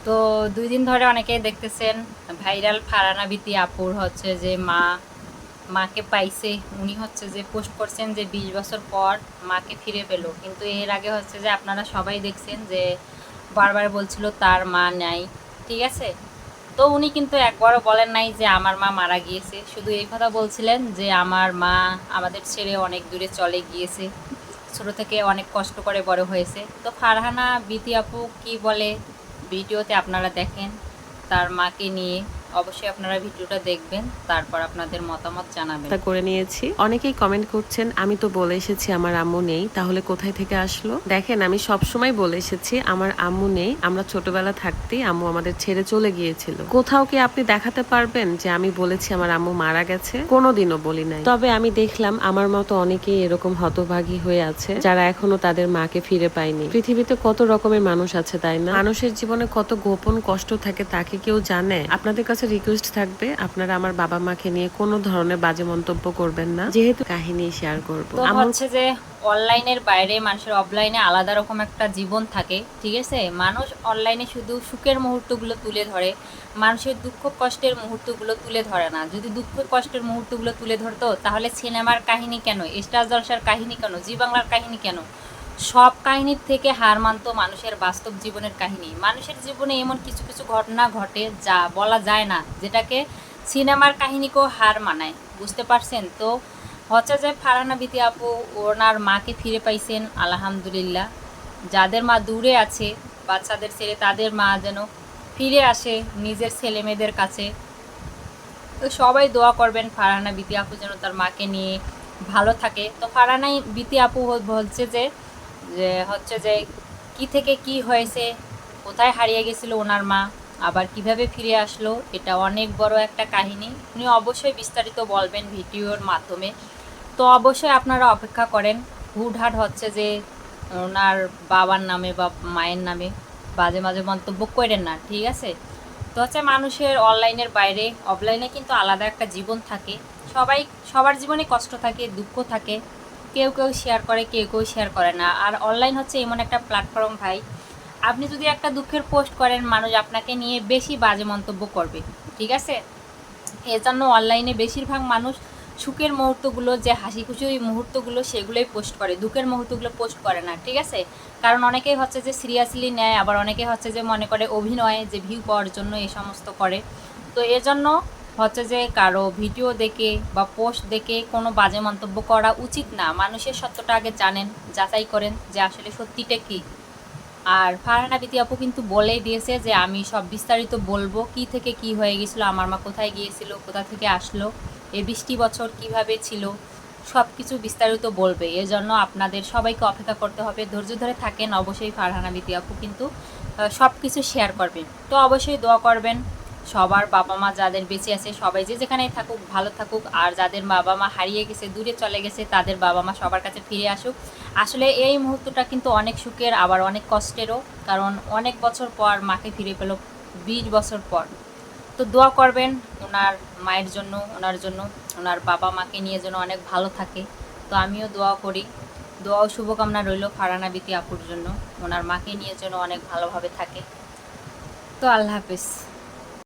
তো 2 দিন ধরে অনেকেই দেখতেছেন ভাইরাল ফারহানা বিথি আপুর হচ্ছে যে মাকে পাইছে। উনি হচ্ছে যে পোস্ট করছেন যে 20 বছর পর মাকে ফিরে পেল, কিন্তু এর আগে হচ্ছে যে আপনারা সবাই দেখছেন যে বারবার বলছিল তার মা নাই। ঠিক আছে, তো উনি কিন্তু একবারও বলেন নাই যে আমার মা মারা গিয়েছে, শুধু এই কথা বলছিলেন যে আমার মা আমাদের ছেড়ে অনেক দূরে চলে গিয়েছে, ছোট থেকে অনেক কষ্ট করে বড় হয়েছে। তো ফারহানা বিথি আপু কি বলে ভিডিওতে আপনারা দেখেন তার মাকে নিয়ে। অবশ্যই আপনারা ভিডিওটা দেখবেন, তারপর আপনাদের মতামত জানাবেন। তা করে নিয়েছি। অনেকেই কমেন্ট করছেন আমি তো বলে এসেছি আমার আম্মু নেই, তাহলে কোথায় থেকে আসলো? দেখেন, আমি সব সময় বলে এসেছি আমার আম্মু নেই। আমরা ছোটবেলা থাকতেই আম্মু আমাদের ছেড়ে চলে গিয়েছিল। কোথাও কি আপনি দেখাতে পারবেন যে আমি বলেছি আমার আম্মু মারা গেছে? কোনোদিনও বলি নাই। তবে আমি দেখলাম আমার মতো অনেকেই এরকম হতভাগী হয়ে আছে যারা এখনো তাদের মাকে ফিরে পায়নি। পৃথিবীতে কত রকমের মানুষ আছে, তাই না? মানুষের জীবনে কত গোপন কষ্ট থাকে তাকে কেউ জানে? আপনাদের কাছে রিকোয়েস্ট থাকবে আপনারা আমার বাবা মাকে নিয়ে কোনো ধরনের বাজে মন্তব্য করবেন না, যেহেতু কাহিনী শেয়ার করব। তো হচ্ছে যে অনলাইনের বাইরে মানুষের অফলাইনে আলাদা রকম একটা জীবন থাকে। ঠিক আছে, মানুষ অনলাইনে শুধু সুখের মুহূর্তগুলো তুলে ধরে, মানুষের দুঃখ কষ্টের মুহূর্তগুলো তুলে ধরে না। যদি দুঃখ কষ্টের মুহূর্তগুলো তুলে ধরতো তাহলে সিনেমার কাহিনী কেন, স্টার জলসার কাহিনী কেন, জি বাংলার কাহিনী কেন, সব কাহিনীর থেকে হার মানতো মানুষের বাস্তব জীবনের কাহিনী। মানুষের জীবনে এমন কিছু কিছু ঘটনা ঘটে যা বলা যায় না, যেটাকে সিনেমার কাহিনীকেও হার মানায়। বুঝতে পারছেন? তো হচ্ছে যে ফারহানা বিথি আপু ওনার মাকে ফিরে পাইছেন, আলহামদুলিল্লাহ। যাদের মা দূরে আছে বাচ্চাদের ছেড়ে, তাদের মা যেন ফিরে আসে নিজের ছেলে মেয়েদের কাছে। তো সবাই দোয়া করবেন ফারহানা বিথি আপু যেন তার মাকে নিয়ে ভালো থাকে। তো ফারহানা বিথি আপু বলছে যে যে হচ্ছে যে কি থেকে কি হয়েছে, কোথায় হারিয়ে গেছিল ওনার মা, আবার কিভাবে ফিরে আসলো, এটা অনেক বড় একটা কাহিনী। উনি অবশ্যই বিস্তারিত বলবেন ভিডিওর মাধ্যমে। তো অবশ্যই আপনারা অপেক্ষা করেন। হুটহাট হচ্ছে যে ওনার বাবার নামে বা মায়ের নামে বাজে বাজে মন্তব্য করেন না, ঠিক আছে? তো হচ্ছে মানুষের অনলাইনের বাইরে অফলাইনে কিন্তু আলাদা একটা জীবন থাকে। সবাই সবার জীবনে কষ্ট থাকে, দুঃখ থাকে। কেউ কেউ শেয়ার করে, কেউ কেউ শেয়ার করে না। আর অনলাইন হচ্ছে এমন একটা প্ল্যাটফর্ম ভাই, আপনি যদি একটা দুঃখের পোস্ট করেন মানুষ আপনাকে নিয়ে বেশি বাজে মন্তব্য করবে। ঠিক আছে, এজন্য অনলাইনে বেশিরভাগ মানুষ সুখের মুহূর্তগুলো, যে হাসি খুশি মুহূর্তগুলো সেগুলোই পোস্ট করে, দুঃখের মুহূর্তগুলো পোস্ট করে না। ঠিক আছে, কারণ অনেকেই হচ্ছে যে সিরিয়াসলি নেয়, আবার অনেকে হচ্ছে যে মনে করে অভিনয়, যে ভিউ পাওয়ার জন্য এই সমস্ত করে। তো এজন্য হচ্ছে যে কারো ভিডিও দেখে বা পোস্ট দেখে কোনো বাজে মন্তব্য করা উচিত না। মানুষের সত্যটা আগে জানেন, যাচাই করেন যে আসলে সত্যিটা কী। আর ফারহানা বিথি আপু কিন্তু বলেই দিয়েছে যে আমি সব বিস্তারিত বলবো, কি থেকে কি হয়ে গেছিলো, আমার মা কোথায় গিয়েছিল, কোথা থেকে আসলো, এই 20টি বছর কিভাবে ছিল, সব কিছু বিস্তারিত বলবে। এজন্য আপনাদের সবাইকে অপেক্ষা করতে হবে, ধৈর্য ধরে থাকেন। অবশ্যই ফারহানা বিথি আপু কিন্তু সব কিছু শেয়ার করবেন। তো অবশ্যই দোয়া করবেন সবার বাবা মা যাদের বেঁচে আছে সবাই যে যেখানেই থাকুক ভালো থাকুক, আর যাদের বাবা মা হারিয়ে গেছে, দূরে চলে গেছে, তাদের বাবা মা সবার কাছে ফিরে আসুক। আসলে এই মুহূর্তটা কিন্তু অনেক সুখের, আবার অনেক কষ্টেরও, কারণ অনেক বছর পর মাকে ফিরে পেল, 20 বছর পর। তো দোয়া করবেন ওনার মায়ের জন্য, ওনার জন্য, ওনার বাবা মাকে নিয়ে যেন অনেক ভালো থাকে। তো আমিও দোয়া করি, দোয়া ও শুভকামনা রইল ফারহানা বিথি আপুর জন্য, ওনার মাকে নিয়ে যেন অনেক ভালোভাবে থাকে। তো আল্লাহ হাফেজ।